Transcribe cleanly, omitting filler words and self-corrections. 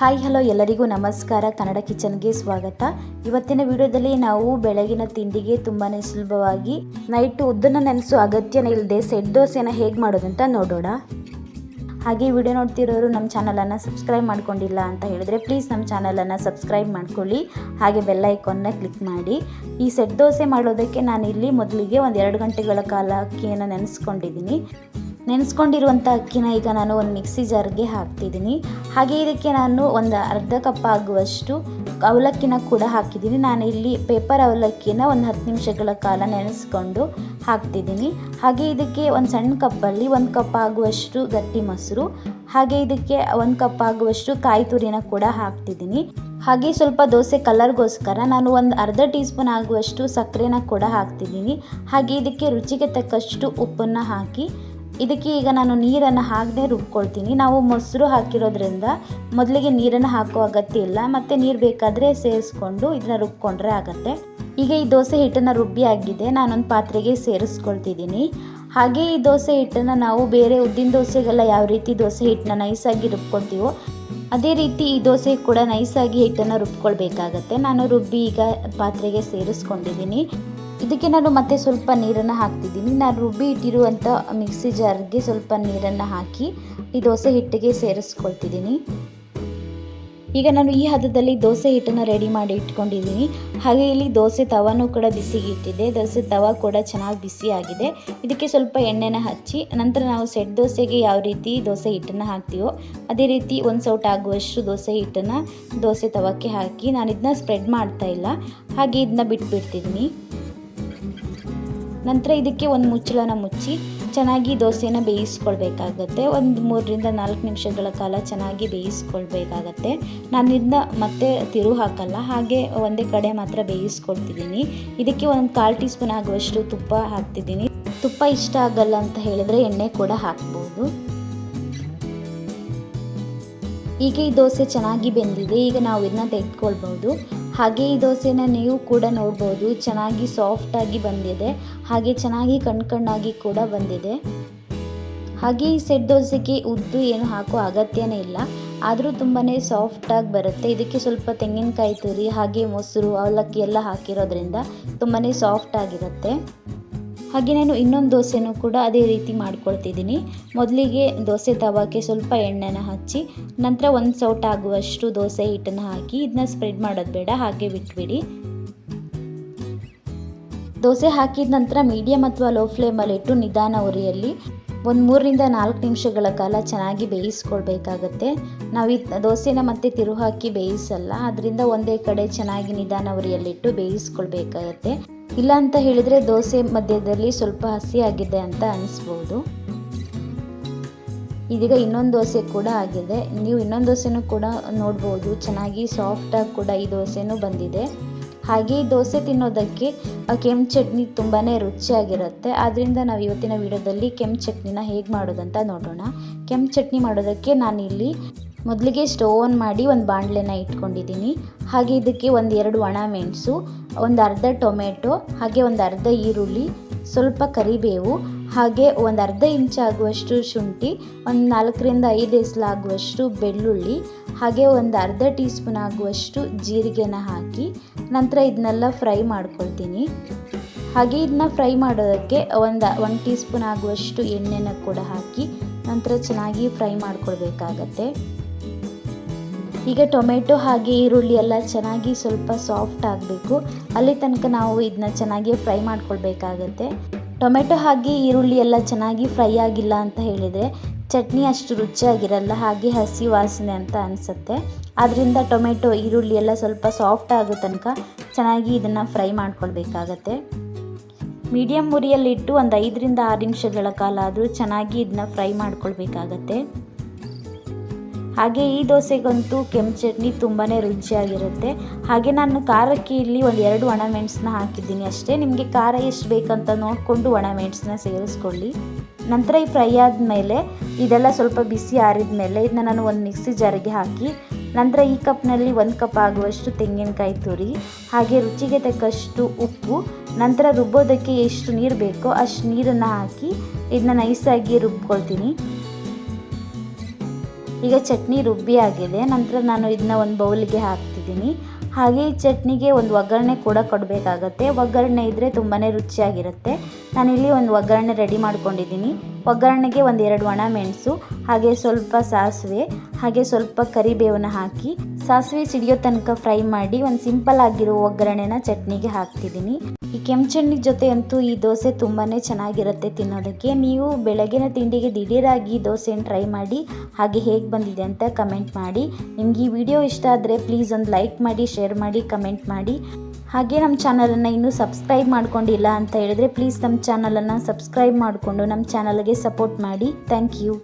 Hi hello ಎಲ್ಲರಿಗೂ ನಮಸ್ಕಾರ. ಕನ್ನಡ ಕಿಚನ್ಗೆ ಸ್ವಾಗತ. ಇವತ್ತಿನ ವಿಡಿಯೋದಲ್ಲಿ ನಾವು ಬೆಳಗಿನ ತಿಂಡಿಗೆ ತುಂಬಾ ಸುಲಭವಾಗಿ ನೈಟ್ ಉದ್ದನ್ನು ನೆನೆಸೋ ಅಗತ್ಯನೇ ಇಲ್ಲದೆ ಸೆಟ್ ದೋಸೆನ ಹೇಗೆ ಮಾಡೋದಂತ ನೋಡೋಣ. ಹಾಗೆ ವಿಡಿಯೋ ನೋಡ್ತಿರೋರು ನಮ್ಮ ಚಾನಲನ್ನು ಸಬ್ಸ್ಕ್ರೈಬ್ ಮಾಡ್ಕೊಂಡಿಲ್ಲ ಅಂತ ಹೇಳಿದ್ರೆ ಪ್ಲೀಸ್ ನಮ್ಮ ಚಾನಲನ್ನು ಸಬ್ಸ್ಕ್ರೈಬ್ ಮಾಡ್ಕೊಳ್ಳಿ. ಹಾಗೆ ಬೆಲ್ ಐಕಾನ್ನ ಕ್ಲಿಕ್ ಮಾಡಿ. ಈ ಸೆಟ್ ದೋಸೆ ಮಾಡೋದಕ್ಕೆ ನಾನಿಲ್ಲಿ ಮೊದಲಿಗೆ 1-2 ಗಂಟೆಗಳ ಕಾಲ ಅಕ್ಕಿಯನ್ನು ನೆನೆಸ್ಕೊಂಡಿರುವಂಥ ಅಕ್ಕಿನ ಈಗ ನಾನು ಒಂದು ಮಿಕ್ಸಿ ಜಾರ್ಗೆ ಹಾಕ್ತಿದ್ದೀನಿ. ಹಾಗೆ ಇದಕ್ಕೆ ನಾನು ಒಂದು ಅರ್ಧ ಕಪ್ ಆಗುವಷ್ಟು ಅವಲಕ್ಕಿನ ಕೂಡ ಹಾಕಿದ್ದೀನಿ. ನಾನು ಇಲ್ಲಿ ಪೇಪರ್ ಅವಲಕ್ಕಿನ ಒಂದು 10 ನಿಮಿಷಗಳ ಕಾಲ ನೆನೆಸ್ಕೊಂಡು ಹಾಕ್ತಿದ್ದೀನಿ. ಹಾಗೆ ಇದಕ್ಕೆ ಒಂದು ಸಣ್ಣ ಕಪ್ಪಲ್ಲಿ 1 ಕಪ್ ಆಗುವಷ್ಟು ಗಟ್ಟಿ ಮೊಸರು, ಹಾಗೆ ಇದಕ್ಕೆ 1 ಕಪ್ ಆಗುವಷ್ಟು ಕಾಯಿ ತುರಿನ ಕೂಡ ಹಾಕ್ತಿದ್ದೀನಿ. ಹಾಗೆ ಸ್ವಲ್ಪ ದೋಸೆ ಕಲರ್ಗೋಸ್ಕರ ನಾನು ಒಂದು ಅರ್ಧ ಟೀ ಸ್ಪೂನ್ ಆಗುವಷ್ಟು ಸಕ್ಕರೆನ ಕೂಡ ಹಾಕ್ತಿದ್ದೀನಿ. ಹಾಗೆ ಇದಕ್ಕೆ ರುಚಿಗೆ ತಕ್ಕಷ್ಟು ಉಪ್ಪನ್ನು ಹಾಕಿ ಇದಕ್ಕೆ ಈಗ ನಾನು ನೀರನ್ನು ಹಾಕದೆ ರುಬ್ಕೊಳ್ತೀನಿ. ನಾವು ಮೊಸರು ಹಾಕಿರೋದ್ರಿಂದ ಮೊದಲಿಗೆ ನೀರನ್ನು ಹಾಕೋ ಅಗತ್ಯ ಇಲ್ಲ, ಮತ್ತು ನೀರು ಬೇಕಾದರೆ ಸೇರಿಸ್ಕೊಂಡು ಇದನ್ನ ರುಬ್ಕೊಂಡ್ರೆ ಆಗುತ್ತೆ. ಈಗ ಈ ದೋಸೆ ಹಿಟ್ಟನ್ನು ರುಬ್ಬಿ ಆಗಿದೆ, ನಾನೊಂದು ಪಾತ್ರೆಗೆ ಸೇರಿಸ್ಕೊಳ್ತಿದ್ದೀನಿ. ಹಾಗೆ ಈ ದೋಸೆ ಹಿಟ್ಟನ್ನು ನಾವು ಬೇರೆ ಉದ್ದಿನ ದೋಸೆಗೆಲ್ಲ ಯಾವ ರೀತಿ ದೋಸೆ ಹಿಟ್ಟನ್ನ ನೈಸಾಗಿ ರುಬ್ಕೊಳ್ತೀವೋ ಅದೇ ರೀತಿ ಈ ದೋಸೆ ಕೂಡ ನೈಸಾಗಿ ಹಿಟ್ಟನ್ನು ರುಬ್ಕೊಳ್ಬೇಕಾಗತ್ತೆ. ನಾನು ರುಬ್ಬಿ ಈಗ ಪಾತ್ರೆಗೆ ಸೇರಿಸ್ಕೊಂಡಿದ್ದೀನಿ. ಇದಕ್ಕೆ ನಾನು ಮತ್ತೆ ಸ್ವಲ್ಪ ನೀರನ್ನು ಹಾಕ್ತಿದ್ದೀನಿ. ನಾನು ರುಬ್ಬಿ ಇಟ್ಟಿರುವಂಥ ಮಿಕ್ಸಿ ಜಾರ್ಗೆ ಸ್ವಲ್ಪ ನೀರನ್ನು ಹಾಕಿ ಈ ದೋಸೆ ಹಿಟ್ಟಿಗೆ ಸೇರಿಸ್ಕೊಳ್ತಿದ್ದೀನಿ. ಈಗ ನಾನು ಈ ಹದದಲ್ಲಿ ದೋಸೆ ಹಿಟ್ಟನ್ನು ರೆಡಿ ಮಾಡಿ ಇಟ್ಕೊಂಡಿದ್ದೀನಿ. ಹಾಗೆ ಇಲ್ಲಿ ದೋಸೆ ತವಾನೂ ಕೂಡ ಬಿಸಿಗೆ ಇಟ್ಟಿದ್ದೆ. ದೋಸೆ ತವ ಕೂಡ ಚೆನ್ನಾಗಿ ಬಿಸಿ ಆಗಿದೆ. ಇದಕ್ಕೆ ಸ್ವಲ್ಪ ಎಣ್ಣೆನ ಹಚ್ಚಿ ನಂತರ ನಾವು ಸೆಟ್ ದೋಸೆಗೆ ಯಾವ ರೀತಿ ದೋಸೆ ಹಿಟ್ಟನ್ನು ಹಾಕ್ತೀವೋ ಅದೇ ರೀತಿ 1 ಸೌಟ್ ಆಗುವಷ್ಟು ದೋಸೆ ಹಿಟ್ಟನ್ನು ದೋಸೆ ತವಕ್ಕೆ ಹಾಕಿ ನಾನು ಇದನ್ನ ಸ್ಪ್ರೆಡ್ ಮಾಡ್ತಾ ಇಲ್ಲ, ಹಾಗೆ ಇದನ್ನ ಬಿಟ್ಬಿಡ್ತಿದ್ದೀನಿ. ನಂತರ ಇದಕ್ಕೆ ಒಂದು ಮುಚ್ಚಳನ ಮುಚ್ಚಿ ಚೆನ್ನಾಗಿ ದೋಸೆನ ಬೇಯಿಸ್ಕೊಳ್ಬೇಕಾಗತ್ತೆ. ಒಂದು 3-4 ನಿಮಿಷಗಳ ಕಾಲ ಚೆನ್ನಾಗಿ ಬೇಯಿಸ್ಕೊಳ್ಬೇಕಾಗತ್ತೆ. ನಾನು ಇದನ್ನ ಮತ್ತೆ ತಿರು ಹಾಕಲ್ಲ, ಹಾಗೆ ಒಂದೇ ಕಡೆ ಮಾತ್ರ ಬೇಯಿಸ್ಕೊಳ್ತಿದ್ದೀನಿ. ಇದಕ್ಕೆ ಒಂದು 1/4 ಟೀ ಸ್ಪೂನ್ ಆಗುವಷ್ಟು ತುಪ್ಪ ಹಾಕ್ತಿದ್ದೀನಿ. ತುಪ್ಪ ಇಷ್ಟ ಆಗಲ್ಲ ಅಂತ ಹೇಳಿದ್ರೆ ಎಣ್ಣೆ ಕೂಡ ಹಾಕ್ಬೋದು. ಈಗ ಈ ದೋಸೆ ಚೆನ್ನಾಗಿ ಬೆಂದಿದೆ. ಈಗ ನಾವು ಇದನ್ನ ತೆಗೆದುಕೊಳ್ಬೋದು. ಹಾಗೆ ಈ ದೋಸೆನ ನೀವು ಕೂಡ ನೋಡ್ಬೋದು, ಚೆನ್ನಾಗಿ ಸಾಫ್ಟಾಗಿ ಬಂದಿದೆ, ಹಾಗೆ ಚೆನ್ನಾಗಿ ಕಣ್ಣಾಗಿ ಕೂಡ ಬಂದಿದೆ. ಹಾಗೆ ಈ ಸೆಟ್ ದೋಸೆಗೆ ಉದ್ದು ಏನು ಹಾಕೋ ಅಗತ್ಯನೇ ಇಲ್ಲ, ಆದರೂ ತುಂಬಾ ಸಾಫ್ಟಾಗಿ ಬರುತ್ತೆ. ಇದಕ್ಕೆ ಸ್ವಲ್ಪ ತೆಂಗಿನಕಾಯಿ ತುರಿ ಹಾಗೆ ಮೊಸರು ಅವಲಕ್ಕಿ ಎಲ್ಲ ಹಾಕಿರೋದ್ರಿಂದ ತುಂಬಾ ಸಾಫ್ಟಾಗಿರುತ್ತೆ. ಹಾಗೆ ನಾನು ಇನ್ನೊಂದು ದೋಸೆನೂ ಕೂಡ ಅದೇ ರೀತಿ ಮಾಡ್ಕೊಳ್ತಿದ್ದೀನಿ. ಮೊದಲಿಗೆ ದೋಸೆ ತವಕ್ಕೆ ಸ್ವಲ್ಪ ಎಣ್ಣೆನ ಹಚ್ಚಿ ನಂತರ 1 ಸೌಟ್ ಆಗುವಷ್ಟು ದೋಸೆ ಹಿಟ್ಟನ್ನು ಹಾಕಿ ಇದನ್ನ ಸ್ಪ್ರೆಡ್ ಮಾಡೋದು ಬೇಡ, ಹಾಗೆ ಬಿಟ್ಬಿಡಿ. ದೋಸೆ ಹಾಕಿದ ನಂತರ ಮೀಡಿಯಮ್ ಅಥವಾ ಲೋ ಫ್ಲೇಮಲ್ಲಿಟ್ಟು ನಿಧಾನ ಉರಿಯಲ್ಲಿ ಒಂದು 3-4 ನಿಮಿಷಗಳ ಕಾಲ ಚೆನ್ನಾಗಿ ಬೇಯಿಸ್ಕೊಳ್ಬೇಕಾಗತ್ತೆ. ನಾವು ಈ ದೋಸೆನ ಮತ್ತೆ ತಿರು ಹಾಕಿ ಬೇಯಿಸಲ್ಲ, ಅದರಿಂದ ಒಂದೇ ಕಡೆ ಚೆನ್ನಾಗಿ ನಿಧಾನ ಉರಿಯಲ್ಲಿಟ್ಟು ಬೇಯಿಸ್ಕೊಳ್ಬೇಕಾಗತ್ತೆ. ಇಲ್ಲ ಅಂತ ಹೇಳಿದರೆ ದೋಸೆ ಮಧ್ಯದಲ್ಲಿ ಸ್ವಲ್ಪ ಹಸಿ ಆಗಿದೆ ಅಂತ ಅನಿಸ್ಬೋದು. ಇದೀಗ ಇನ್ನೊಂದು ದೋಸೆ ಕೂಡ ಆಗಿದೆ. ನೀವು ಇನ್ನೊಂದು ದೋಸೆನೂ ಕೂಡ ನೋಡ್ಬೋದು, ಚೆನ್ನಾಗಿ ಸಾಫ್ಟಾಗಿ ಕೂಡ ಈ ದೋಸೆನೂ ಬಂದಿದೆ. ಹಾಗೆ ಈ ದೋಸೆ ತಿನ್ನೋದಕ್ಕೆ ಕೆಂಪು ಚಟ್ನಿ ತುಂಬಾ ರುಚಿಯಾಗಿರುತ್ತೆ. ಆದ್ದರಿಂದ ನಾವು ಇವತ್ತಿನ ವಿಡಿಯೋದಲ್ಲಿ ಕೆಂಪು ಚಟ್ನಿನ ಹೇಗೆ ಮಾಡೋದಂತ ನೋಡೋಣ. ಕೆಂಪು ಚಟ್ನಿ ಮಾಡೋದಕ್ಕೆ ನಾನಿಲ್ಲಿ ಮೊದಲಿಗೆ ಸ್ಟವ್ ಆನ್ ಮಾಡಿ ಒಂದು ಬಾಣಲೆನ ಇಟ್ಕೊಂಡಿದ್ದೀನಿ. ಹಾಗೆ ಇದಕ್ಕೆ 1-2 ಒಣಮೆಣಸು, ಒಂದು ಅರ್ಧ ಟೊಮೆಟೊ, ಹಾಗೆ ಒಂದು ಅರ್ಧ ಈರುಳ್ಳಿ, ಸ್ವಲ್ಪ ಕರಿಬೇವು, ಹಾಗೆ ಒಂದು ಅರ್ಧ ಇಂಚ್ ಆಗುವಷ್ಟು ಶುಂಠಿ, ಒಂದು 4-5 ಎಸಳಾಗುವಷ್ಟು ಬೆಳ್ಳುಳ್ಳಿ, ಹಾಗೆ ಒಂದು ಅರ್ಧ ಟೀ ಸ್ಪೂನ್ ಆಗುವಷ್ಟು ಜೀರಿಗೆನ ಹಾಕಿ ನಂತರ ಇದನ್ನೆಲ್ಲ ಫ್ರೈ ಮಾಡ್ಕೊಳ್ತೀನಿ. ಹಾಗೆ ಇದನ್ನ ಫ್ರೈ ಮಾಡೋದಕ್ಕೆ ಒಂದು ಟೀ ಸ್ಪೂನ್ ಆಗುವಷ್ಟು ಎಣ್ಣೆನ ಕೂಡ ಹಾಕಿ ನಂತರ ಚೆನ್ನಾಗಿ ಫ್ರೈ ಮಾಡ್ಕೊಳ್ಬೇಕಾಗತ್ತೆ. ಈಗ ಟೊಮೆಟೊ ಹಾಗೆ ಈರುಳ್ಳಿ ಎಲ್ಲ ಚೆನ್ನಾಗಿ ಸ್ವಲ್ಪ ಸಾಫ್ಟ್ ಆಗಬೇಕು, ಅಲ್ಲಿ ತನಕ ನಾವು ಇದನ್ನ ಚೆನ್ನಾಗಿ ಫ್ರೈ ಮಾಡ್ಕೊಳ್ಬೇಕಾಗತ್ತೆ. ಟೊಮೆಟೊ ಹಾಗೆ ಈರುಳ್ಳಿ ಎಲ್ಲ ಚೆನ್ನಾಗಿ ಫ್ರೈ ಆಗಿಲ್ಲ ಅಂತ ಹೇಳಿದರೆ ಚಟ್ನಿ ಅಷ್ಟು ರುಚಿಯಾಗಿರಲ್ಲ, ಹಾಗೆ ಹಸಿ ವಾಸನೆ ಅಂತ ಅನಿಸುತ್ತೆ. ಆದ್ದರಿಂದ ಟೊಮೆಟೊ ಈರುಳ್ಳಿ ಎಲ್ಲ ಸ್ವಲ್ಪ ಸಾಫ್ಟ್ ಆಗೋ ತನಕ ಚೆನ್ನಾಗಿ ಇದನ್ನು ಫ್ರೈ ಮಾಡ್ಕೊಳ್ಬೇಕಾಗತ್ತೆ. ಮೀಡಿಯಮ್ ಉರಿಯಲ್ಲಿಟ್ಟು ಒಂದು 5-6 ನಿಮಿಷಗಳ ಕಾಲ ಆದರೂ ಚೆನ್ನಾಗಿ ಇದನ್ನ ಫ್ರೈ ಮಾಡ್ಕೊಳ್ಬೇಕಾಗತ್ತೆ. ಹಾಗೆ ಈ ದೋಸೆಗಂತೂ ಕೆಂಪು ಚಟ್ನಿ ತುಂಬಾ ರುಚಿಯಾಗಿರುತ್ತೆ. ಹಾಗೆ ನಾನು ಖಾರಕ್ಕೆ ಇಲ್ಲಿ 1-2 ಒಣಮೆಣಸನ್ನ ಹಾಕಿದ್ದೀನಿ ಅಷ್ಟೇ. ನಿಮಗೆ ಖಾರ ಎಷ್ಟು ಬೇಕಂತ ನೋಡಿಕೊಂಡು ಒಣಮೆಣಸನ್ನ ಸೇರಿಸ್ಕೊಳ್ಳಿ. ನಂತರ ಈ ಫ್ರೈ ಆದಮೇಲೆ ಇದೆಲ್ಲ ಸ್ವಲ್ಪ ಬಿಸಿ ಆರಿದ ಮೇಲೆ ಇದನ್ನ ನಾನು ಒಂದು ಮಿಕ್ಸಿ ಜಾರಿಗೆ ಹಾಕಿ ನಂತರ ಈ ಕಪ್ನಲ್ಲಿ 1 ಕಪ್ ಆಗುವಷ್ಟು ತೆಂಗಿನಕಾಯಿ ತುರಿ, ಹಾಗೆ ರುಚಿಗೆ ತಕ್ಕಷ್ಟು ಉಪ್ಪು, ನಂತರ ರುಬ್ಬೋದಕ್ಕೆ ಎಷ್ಟು ನೀರು ಬೇಕೋ ಅಷ್ಟು ನೀರನ್ನು ಹಾಕಿ ಇದನ್ನ ನೈಸಾಗಿ ರುಬ್ಕೊಳ್ತೀನಿ. ಈಗ ಚಟ್ನಿ ರುಬ್ಬಿ ಆಗಿದೆ. ನಂತರ ನಾನು ಇದನ್ನ ಒಂದು ಬೌಲ್ಗೆ ಹಾಕ್ತಿದ್ದೀನಿ. ಹಾಗೆ ಈ ಚಟ್ನಿಗೆ ಒಂದು ಒಗ್ಗರಣೆ ಕೂಡ ಕೊಡಬೇಕಾಗತ್ತೆ. ಒಗ್ಗರಣೆ ಇದ್ದರೆ ತುಂಬಾ ರುಚಿಯಾಗಿರುತ್ತೆ. ನಾನಿಲ್ಲಿ ಒಂದು ಒಗ್ಗರಣೆ ರೆಡಿ ಮಾಡ್ಕೊಂಡಿದ್ದೀನಿ. ಒಗ್ಗರಣೆಗೆ ಒಂದು 2 ಒಣಮೆಣಸು, ಹಾಗೆ ಸ್ವಲ್ಪ ಸಾಸಿವೆ, ಹಾಗೆ ಸ್ವಲ್ಪ ಕರಿಬೇವನ್ನ ಹಾಕಿ ಸಾಸಿವೆ ಸಿಡಿಯೋ ತನಕ ಫ್ರೈ ಮಾಡಿ ಒಂದು ಸಿಂಪಲ್ ಆಗಿರೋ ಒಗ್ಗರಣೆನ ಚಟ್ನಿಗೆ ಹಾಕ್ತಿದ್ದೀನಿ. ಈ ಕೆಂಪು ಚಟ್ನಿ ಜೊತೆ ಅಂತೂ ಈ ದೋಸೆ ತುಂಬಾ ಚೆನ್ನಾಗಿರುತ್ತೆ ತಿನ್ನೋದಕ್ಕೆ. ನೀವು ಬೆಳಗಿನ ತಿಂಡಿಗೆ ದಿಢೀರಾಗಿ ದೋಸೆನ ಟ್ರೈ ಮಾಡಿ ಹಾಗೆ ಹೇಗೆ ಬಂದಿದೆ ಅಂತ ಕಮೆಂಟ್ ಮಾಡಿ. ನಿಮ್ಗೆ ಈ ವಿಡಿಯೋ ಇಷ್ಟ ಆದರೆ ಪ್ಲೀಸ್ ಒಂದು ಲೈಕ್ ಮಾಡಿ, ಶೇರ್ ಮಾಡಿ, ಕಮೆಂಟ್ ಮಾಡಿ. ಹಾಗೆ ನಮ್ಮ ಚಾನಲನ್ನು ಇನ್ನೂ ಸಬ್ಸ್ಕ್ರೈಬ್ ಮಾಡ್ಕೊಂಡಿಲ್ಲ ಅಂತ ಹೇಳಿದ್ರೆ ಪ್ಲೀಸ್ ನಮ್ಮ ಚಾನಲನ್ನು ಸಬ್ಸ್ಕ್ರೈಬ್ ಮಾಡಿಕೊಂಡು ನಮ್ಮ ಚಾನಲ್ಗೆ ಸಪೋರ್ಟ್ ಮಾಡಿ. Thank you.